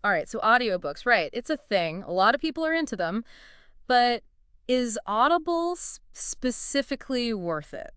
All right, so audiobooks, right. It's a thing. A lot of people are into them. But is Audible specifically worth it?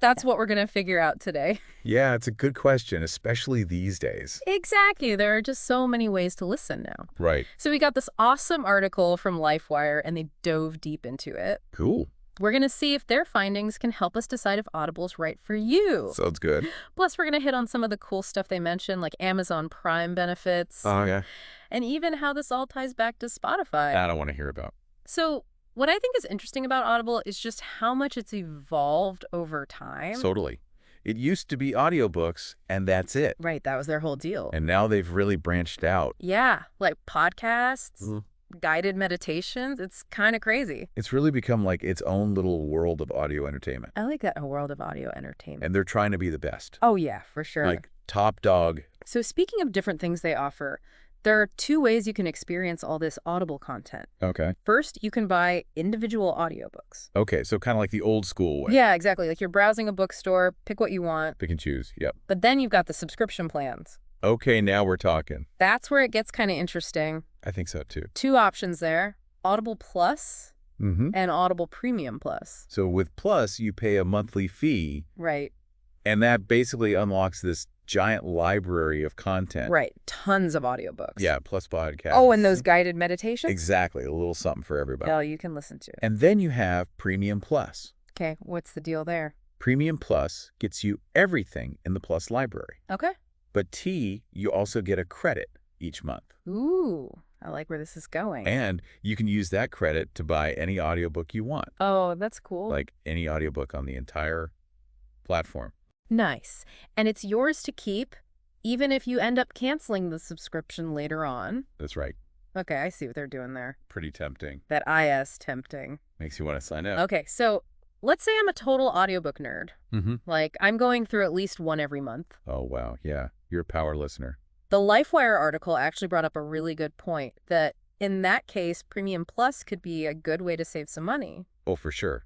That's what we're going to figure out today. Yeah, it's a good question, especially these days. Exactly. There are just so many ways to listen now. Right. So we got this awesome article from LifeWire, and they dove deep into it. Cool. We're going to see if their findings can help us decide if Audible's right for you. Sounds good. Plus, we're going to hit on some of the cool stuff they mentioned, like Amazon Prime benefits, Oh, yeah. and even how this all ties back to Spotify. I don't want to hear about. So what I think is interesting about Audible is just how much it's evolved over time. Totally. It used to be audiobooks, and that's it. Right, that was their whole deal. And now they've really branched out. Yeah, like podcasts, Mhm. guided meditations. It's kind of crazy. It's really become like its own little world of audio entertainment. I like that, a world of audio entertainment. And they're trying to be the best. Oh, yeah, for sure. Like top dog. So speaking of different things they offer, there are two ways you can experience all this Audible content. Okay. First, you can buy individual audiobooks. Okay, so kind of like the old school way. Yeah, exactly. Like you're browsing a bookstore, pick what you want. Pick and choose. Yep. But then you've got the subscription plans. Okay, now we're talking. That's where it gets kind of interesting. I think so, too. Two options there, Audible Plus Mm-hmm. and Audible Premium Plus. So with Plus, you pay a monthly fee, Right, and that basically unlocks this giant library of content. right. Tons of audiobooks. Yeah, plus podcasts. Oh, and those guided meditations? Exactly, a little something for everybody. Oh, you can listen to. And then you have Premium Plus. Okay, what's the deal there? Premium Plus gets you everything in the Plus library. Okay. But you also get a credit each month. Ooh, I like where this is going. And you can use that credit to buy any audiobook you want, Oh, that's cool. like any audiobook on the entire platform. Nice. And it's yours to keep, even if you end up canceling the subscription later on. That's right. Okay, I see what they're doing there. Pretty tempting. That IS tempting. Makes you want to sign up. Okay, so let's say I'm a total audiobook nerd. Mm-hmm. Like, I'm going through at least one every month. Oh, wow. Yeah, you're a power listener. The LifeWire article actually brought up a really good point that in that case, Premium Plus could be a good way to save some money. Oh, for sure.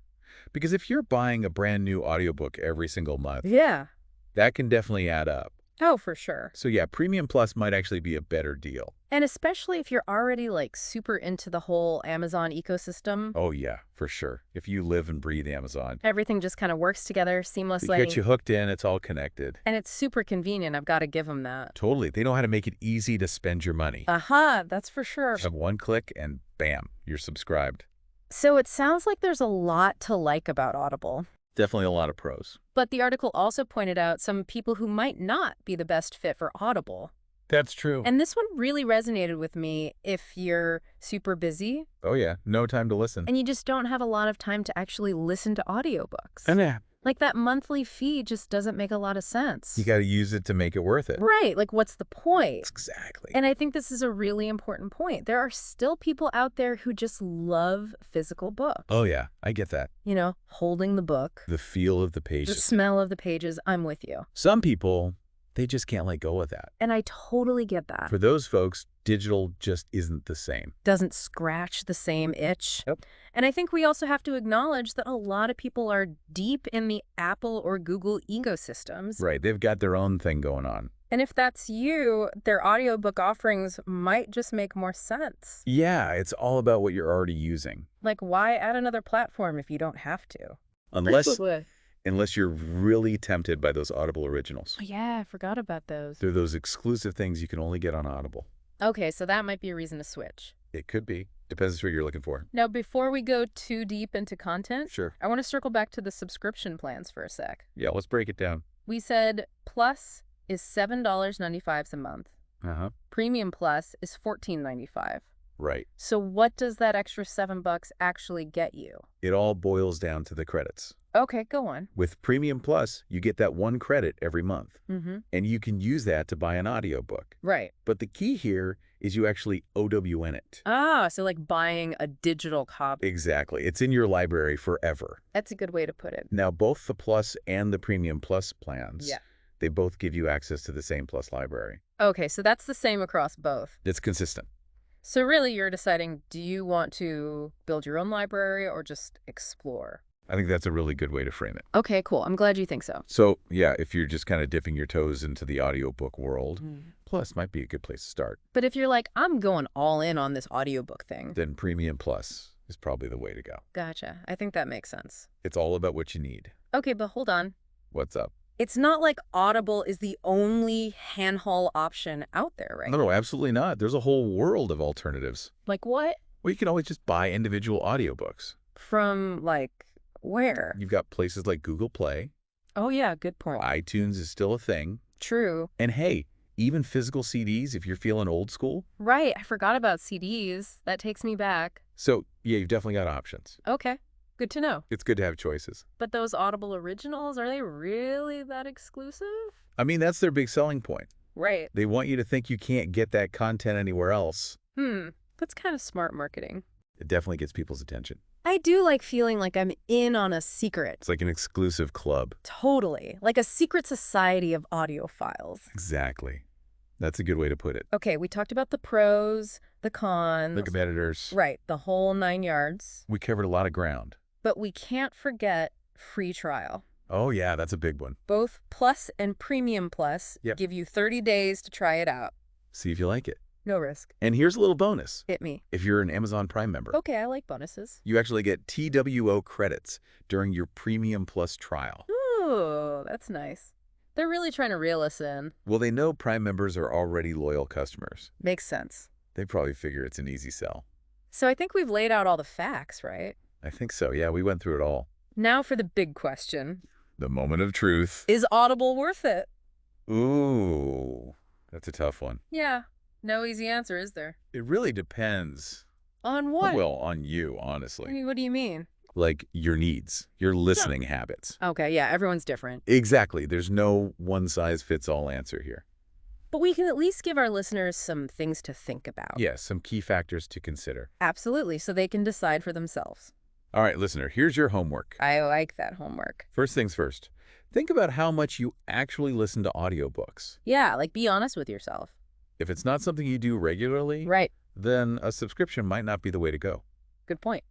Because if you're buying a brand new audiobook every single month, Yeah. that can definitely add up. Oh, for sure. So yeah, Premium Plus might actually be a better deal. And especially if you're already like super into the whole Amazon ecosystem. Oh yeah, for sure. If you live and breathe Amazon, Everything just kind of works together they seamlessly. get you hooked in, it's all connected. And it's super convenient. I've got to give them that. Totally. They know how to make it easy to spend your money. Aha, that's for sure. Have one click and bam, you're subscribed. So it sounds like there's a lot to like about Audible. Definitely a lot of pros. But the article also pointed out some people who might not be the best fit for Audible. That's true. And this one really resonated with me if you're super busy Oh yeah, no time to listen. and you just don't have a lot of time to actually listen to audiobooks. And Like that monthly fee just doesn't make a lot of sense. you got to use it to make it worth it. Right, like what's the point? Exactly. And I think this is a really important point. There are still people out there who just love physical books. Oh yeah, I get that. You know, holding the book, The feel of the the pages. smell of the pages. I'm with you. Some people, they just can't let go of that. And I totally get that. For those folks, digital just isn't the same. Doesn't scratch the same itch. Yep. And I think we also have to acknowledge that a lot of people are deep in the Apple or Google ecosystems. Right, they've got their own thing going on. And if that's you, their audiobook offerings might just make more sense. Yeah, it's all about what you're already using. Like, why add another platform if you don't have to? Unless you're really tempted by those Audible originals. Oh, yeah, I forgot about those. They're those exclusive things you can only get on Audible. Okay, so that might be a reason to switch. It could be. Depends what you're looking for. Now, before we go too deep into content, Sure. I want to circle back to the subscription plans for a sec. Yeah, let's break it down. We said Plus is $7.95 a month. Uh-huh. Premium Plus is $14.95. Right. So what does that extra $7 actually get you? It all boils down to the credits. Okay, go on. With Premium Plus, you get that one credit every month, Mm-hmm. and you can use that to buy an audiobook. Right. But the key here is you actually OWN it. Ah, so like buying a digital copy. Exactly. It's in your library forever. That's a good way to put it. Now, both the Plus and the Premium Plus plans, Yeah. they both give you access to the same Plus library. Okay, so that's the same across both. It's consistent. So really you're deciding, do you want to build your own library or just explore? I think that's a really good way to frame it. Okay, cool. I'm glad you think so. So, yeah, if you're just kind of dipping your toes into the audiobook world, Plus might be a good place to start. But if you're like, I'm going all in on this audiobook thing. Then Premium Plus is probably the way to go. Gotcha. I think that makes sense. It's all about what you need. Okay, but hold on. What's up? It's not like Audible is the only handheld option out there, right? No, absolutely not. There's a whole world of alternatives. Like what? Well, you can always just buy individual audiobooks. From, like, where? You've got places like Google Play. Oh, yeah, good point. iTunes is still a thing. True. And hey, even physical CDs if you're feeling old school. Right, I forgot about CDs. That takes me back. So, yeah, you've definitely got options. Okay, good to know. It's good to have choices. But those Audible originals, are they really that exclusive? I mean, that's their big selling point. Right. They want you to think you can't get that content anywhere else. That's kind of smart marketing. It definitely gets people's attention. I do like feeling like I'm in on a secret. It's like an exclusive club. Totally. Like a secret society of audiophiles. Exactly. That's a good way to put it. Okay, we talked about the pros, the cons. The competitors. Right, the whole 9 yards. We covered a lot of ground. But we can't forget free trial. Oh, yeah, that's a big one. Both Plus and Premium Plus give you 30 days to try it out. See if you like it. No risk. And here's a little bonus. Hit me. If you're an Amazon Prime member. Okay, I like bonuses. You actually get TWO credits during your Premium Plus trial. Ooh, that's nice. They're really trying to reel us in. Well, they know Prime members are already loyal customers. Makes sense. They probably figure it's an easy sell. So I think we've laid out all the facts, right? I think so. Yeah, we went through it all. Now for the big question. The moment of truth. Is Audible worth it? Ooh, that's a tough one. Yeah. No easy answer, is there? It really depends. On what? Well, on you, honestly. I mean, what do you mean? Like your needs, your listening habits. Okay, yeah, everyone's different. Exactly. There's no one-size-fits-all answer here. But we can at least give our listeners some things to think about. Yes, some key factors to consider. Absolutely, so they can decide for themselves. All right, listener, here's your homework. I like that homework. First things first. Think about how much you actually listen to audiobooks. Yeah, like be honest with yourself. If it's not something you do regularly, Right. then a subscription might not be the way to go. Good point.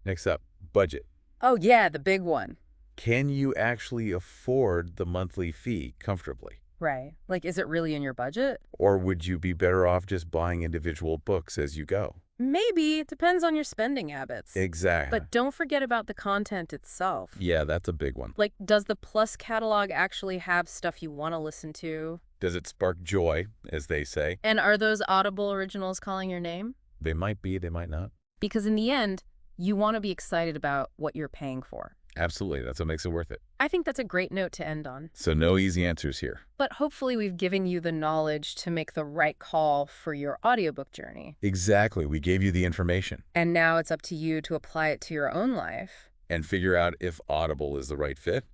Next up, budget. Oh, yeah, the big one. Can you actually afford the monthly fee comfortably? Right. Like, is it really in your budget? Or would you be better off just buying individual books as you go? Maybe. It depends on your spending habits. Exactly. But don't forget about the content itself. Yeah, that's a big one. Like, does the Plus catalog actually have stuff you want to listen to? Does it spark joy, as they say? And are those Audible originals calling your name? They might be, they might not. Because in the end, you want to be excited about what you're paying for. Absolutely, that's what makes it worth it. I think that's a great note to end on. So no easy answers here. But hopefully we've given you the knowledge to make the right call for your audiobook journey. Exactly, we gave you the information. And now it's up to you to apply it to your own life. And figure out if Audible is the right fit.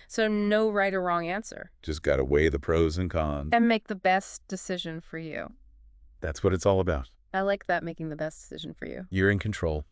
So no right or wrong answer. Just gotta weigh the pros and cons. And make the best decision for you. That's what it's all about. I like that, making the best decision for you. You're in control.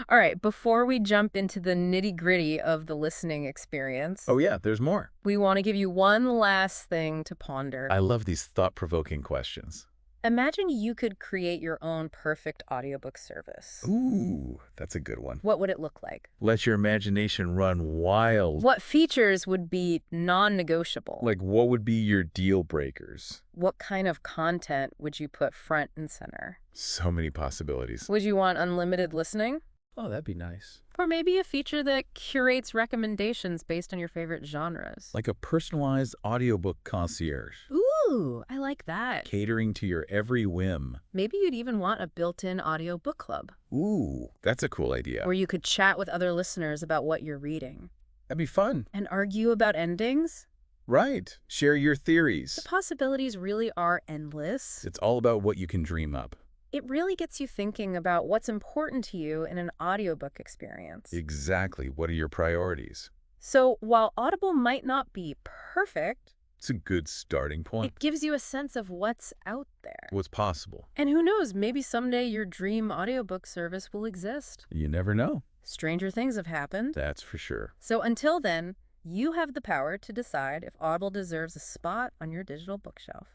All right, before we jump into the nitty-gritty of the listening experience, Oh yeah, there's more. we want to give you one last thing to ponder. I love these thought-provoking questions. Imagine you could create your own perfect audiobook service. Ooh, that's a good one. What would it look like? Let your imagination run wild. What features would be non-negotiable? Like, what would be your deal breakers? What kind of content would you put front and center? So many possibilities. Would you want unlimited listening? Oh, that'd be nice. Or maybe a feature that curates recommendations based on your favorite genres? Like a personalized audiobook concierge, Ooh, I like that. catering to your every whim. Maybe you'd even want a built-in audiobook club, Ooh, that's a cool idea. where you could chat with other listeners about what you're reading. That'd be fun. And argue about endings? Right. Share your The theories. possibilities really are endless. It's all about what you can dream up. It really gets you thinking about what's important to you in an audiobook experience. Exactly. What are your priorities? So while Audible might not be perfect, It's a good starting point. it gives you a sense of what's out there. What's possible? And who knows, maybe someday your dream audiobook service will exist. You never know. Stranger things have happened. That's for sure. So until then, you have the power to decide if Audible deserves a spot on your digital bookshelf.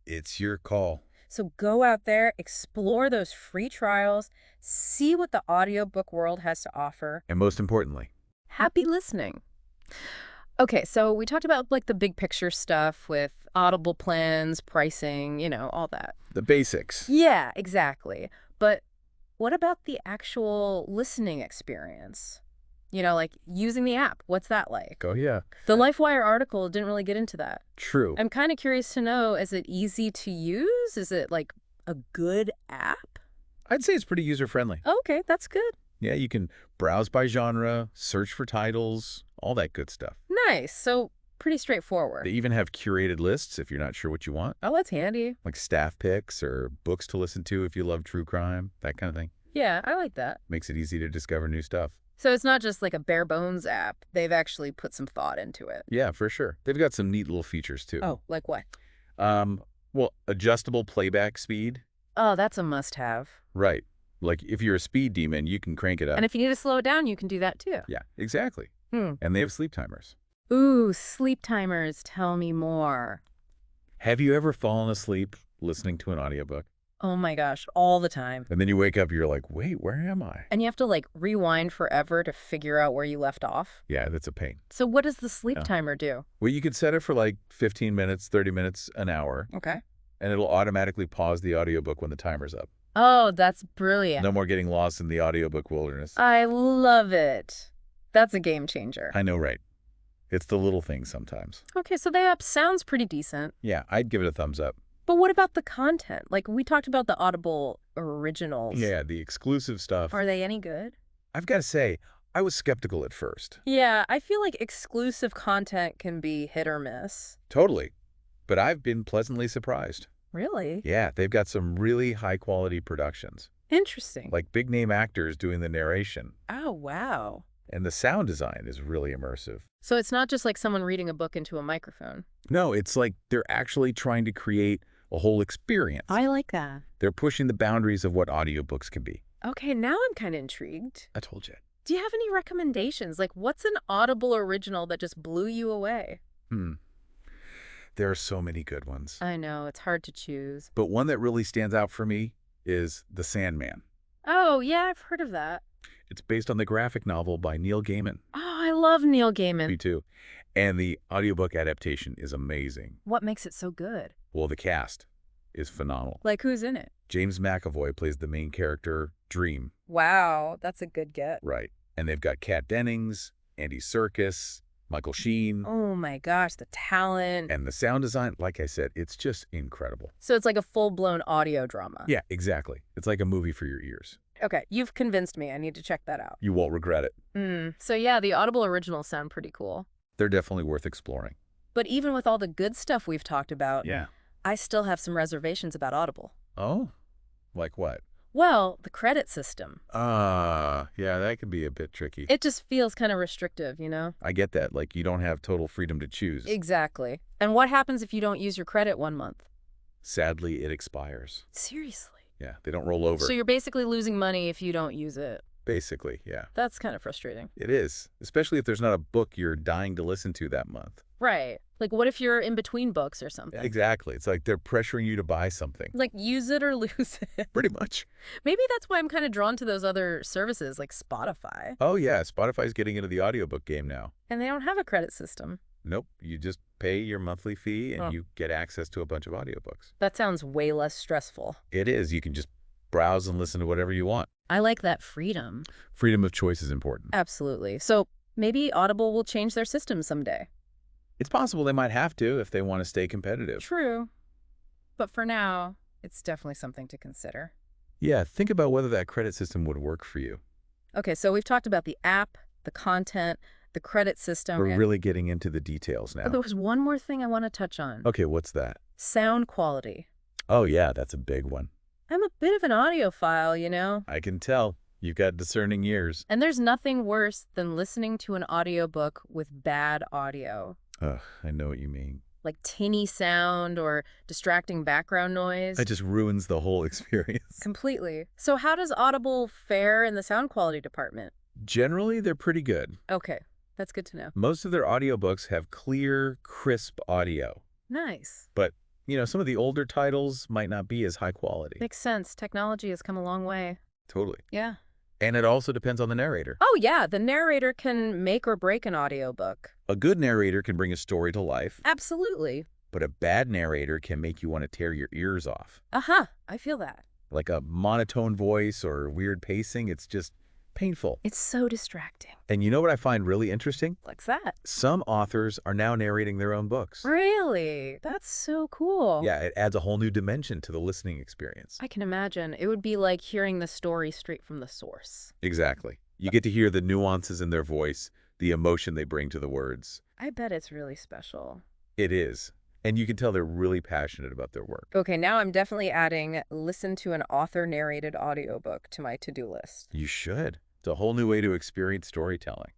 It's your call. So go out there, explore those free trials, see what the audiobook world has to offer. And most importantly, Happy listening. Okay, so we talked about like the big picture stuff with Audible plans, pricing, all that. The basics. Yeah, exactly. But what about the actual listening experience? Like using the app. What's that like? Oh, yeah. The LifeWire article didn't really get into that. True. I'm kind of curious to know, is it easy to use? Is it like a good app? I'd say it's pretty user-friendly. Okay, that's good. Yeah, you can browse by genre, search for titles, all that good stuff. Nice. So pretty They straightforward. even have curated lists if you're not sure what you want, Oh, that's handy. like staff picks or books to listen to if you love true crime, that kind of thing. Yeah, I like that. Makes it easy to discover new stuff. So it's not just like a bare bones app. They've actually put some thought into it. Yeah, for sure. They've got some neat little features, too. Oh, like what? Well, adjustable playback speed. Oh, that's a must-have. Right. Like, if you're a speed demon, you can crank it up. And if you need to slow it down, you can do that too. Yeah, exactly. Hmm. And they have sleep timers. Ooh, sleep timers. Tell me more. Have you ever fallen asleep listening to an audiobook? Oh my gosh, all the time. And then you wake up, you're like, wait, where am I? And you have to like rewind forever to figure out where you left off. Yeah, that's a pain. So what does the sleep Yeah. timer do? Well, you could set it for like 15 minutes, 30 minutes, an hour, Okay. and it'll automatically pause the audiobook when the timer's up. Oh, that's brilliant. No more getting lost in the audiobook wilderness. I love it. That's a game changer. I know, right? It's the little things sometimes. Okay, so the app sounds pretty decent. Yeah, I'd give it a thumbs up. But what about the content? Like, we talked about the Audible originals. Yeah, the exclusive stuff. Are they any good? I've got to say, I was skeptical at first. Yeah, I feel like exclusive content can be hit or miss. Totally. But I've been pleasantly surprised. Really? Yeah, they've got some really high-quality productions, Interesting. like big-name actors doing the narration. Oh, wow. And the sound design is really immersive. So it's not just like someone reading a book into a microphone. No, it's like they're actually trying to create a whole experience. I like that. They're pushing the boundaries of what audiobooks can be. Okay, now I'm kind of intrigued. I told you. Do you have any recommendations? Like, what's an Audible original that just blew you away? There are so many good ones. I know, it's hard to choose. But one that really stands out for me is The Sandman. Oh, yeah, I've heard of that. It's based on the graphic novel by Neil Gaiman. Oh, I love Neil Me Gaiman. too. And the audiobook adaptation is amazing. What makes it so good? Well, the cast is phenomenal. Like, who's in it? James McAvoy plays the main character, Dream. Wow, that's a good get. Right. And they've got Kat Dennings, Andy Serkis, Michael Sheen. Oh my gosh, the talent. And the sound design, like I said, it's just incredible. So it's like a full-blown audio drama. Yeah, exactly. It's like a movie for your ears. Okay, you've convinced me. I need to check that out. You won't regret it. So yeah, the Audible originals sound pretty cool. They're definitely worth exploring. But even with all the good stuff we've talked about, Yeah. I still have some reservations about Audible. Oh? Like what? Well, the credit system. Yeah, that could be a bit tricky. It just feels kind of restrictive, I get that. Like, you don't have total freedom to choose. Exactly. And what happens if you don't use your credit 1 month? Sadly, it expires. Seriously. Yeah, they don't roll over. So you're basically losing money if you don't use it. Basically, yeah. That's kind of frustrating. It is. Especially if there's not a book you're dying to listen to that month. Right. Like, what if you're in between books or something? Exactly. It's like they're pressuring you to buy something. Like, use it or lose it. Pretty much. Maybe that's why I'm kind of drawn to those other services like Spotify. Oh, yeah. Spotify's getting into the audiobook game now. And they don't have a credit system. Nope. You just pay your monthly fee and Oh. you get access to a bunch of audiobooks. That sounds way less stressful. It is. You can just browse and listen to whatever you want. I like that freedom. Freedom of choice is important. Absolutely. So maybe Audible will change their system someday. It's possible they might have to if they want to stay competitive. True. But for now, it's definitely something to consider. Yeah, think about whether that credit system would work for you. Okay, so we've talked about the app, the content, the credit system. We're really getting into the details now. But there was one more thing I want to touch on. Okay, what's that? Sound quality. Oh, yeah, that's a big one. I'm a bit of an audiophile, I can tell. You've got discerning ears. And there's nothing worse than listening to an audiobook with bad audio. Ugh, I know what you mean. Like tinny sound or distracting background noise. It just ruins the whole experience. Completely. So how does Audible fare in the sound quality department? Generally, they're pretty good. Okay, that's good to know. Most of their audiobooks have clear, crisp audio. Nice. But, some of the older titles might not be as high quality. Makes sense. Technology has come a long way. Totally. Yeah. And it also depends on the narrator. Oh, yeah, the narrator can make or break an audiobook. A good narrator can bring a story to life, Absolutely. but a bad narrator can make you want to tear your ears off. Uh-huh, I feel that. Like a monotone voice or weird pacing, it's just painful. It's so distracting. And you know what I find really interesting? What's that? Some authors are now narrating their own books. Really? That's so cool. Yeah, it adds a whole new dimension to the listening experience. I can imagine. It would be like hearing the story straight from the source. Exactly. You get to hear the nuances in their voice, the emotion they bring to the words. I bet it's really special. It is. And you can tell they're really passionate about their work. Okay, now I'm definitely adding listen to an author-narrated audiobook to my to-do list. You should. It's a whole new way to experience storytelling.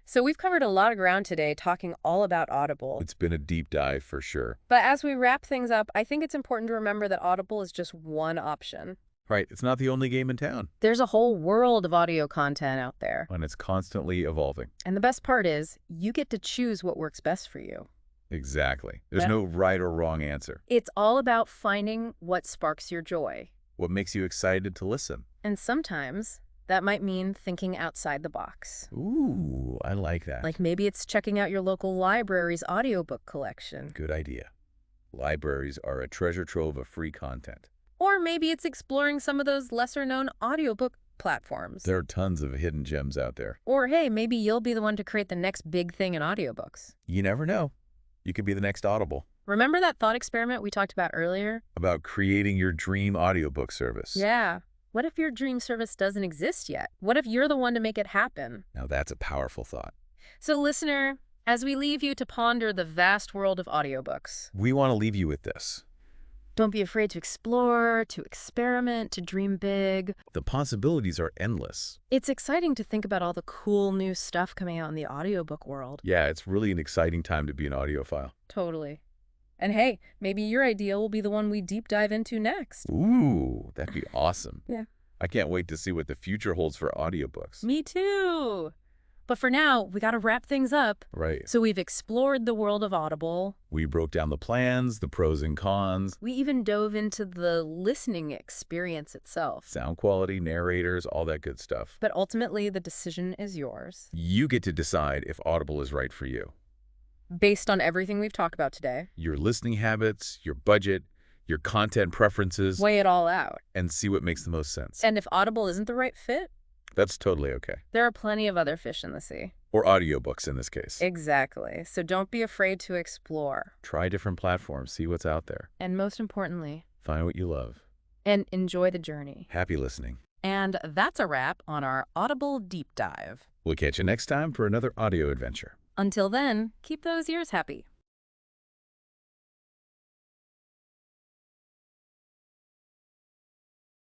So we've covered a lot of ground today talking all about Audible. It's been a deep dive for sure. But as we wrap things up, I think it's important to remember that Audible is just one option. Right, it's not the only game in town. There's a whole world of audio content out there. And it's constantly evolving. And the best part is, you get to choose what works best for you. Exactly. There's Yeah. no right or wrong answer. It's all about finding what sparks your joy. What makes you excited to listen? And sometimes that might mean thinking outside the box. Ooh, I like that. Like maybe it's checking out your local library's audiobook collection. Good idea. Libraries are a treasure trove of free content. Or maybe it's exploring some of those lesser-known audiobook platforms. There are tons of hidden gems out there. Or hey, maybe you'll be the one to create the next big thing in audiobooks. You never know. You could be the next Audible. Remember that thought experiment we talked about earlier? About creating your dream audiobook service. Yeah. What if your dream service doesn't exist yet? What if you're the one to make it happen? Now that's a powerful thought. So listener, as we leave you to ponder the vast world of audiobooks, We want to leave you with this. don't be afraid to explore, to experiment, to dream big. The possibilities are endless. It's exciting to think about all the cool new stuff coming out in the audiobook world. Yeah, it's really an exciting time to be an audiophile. Totally. And hey, maybe your idea will be the one we deep dive into next. Ooh, that'd be awesome. Yeah. I can't wait to see what the future holds for audiobooks. Me too. But for now, we got to wrap things up. Right. So we've explored the world of Audible. We broke down the plans, the pros and cons, We even dove into the listening experience itself. sound quality, narrators, all that good stuff. But ultimately, the decision is yours. You get to decide if Audible is right for you. Based on everything we've talked about today, Your listening habits, your budget, your content preferences, weigh it all out. and see what makes the most sense. And if Audible isn't the right fit, That's totally okay. there are plenty of other fish in the sea. Or audiobooks in this case. Exactly. So don't be afraid to explore. Try different platforms, see what's out there. And most importantly, Find what you love. and enjoy the journey. Happy listening. And that's a wrap on our Audible Deep Dive. We'll catch you next time for another audio adventure. Until then, keep those ears happy.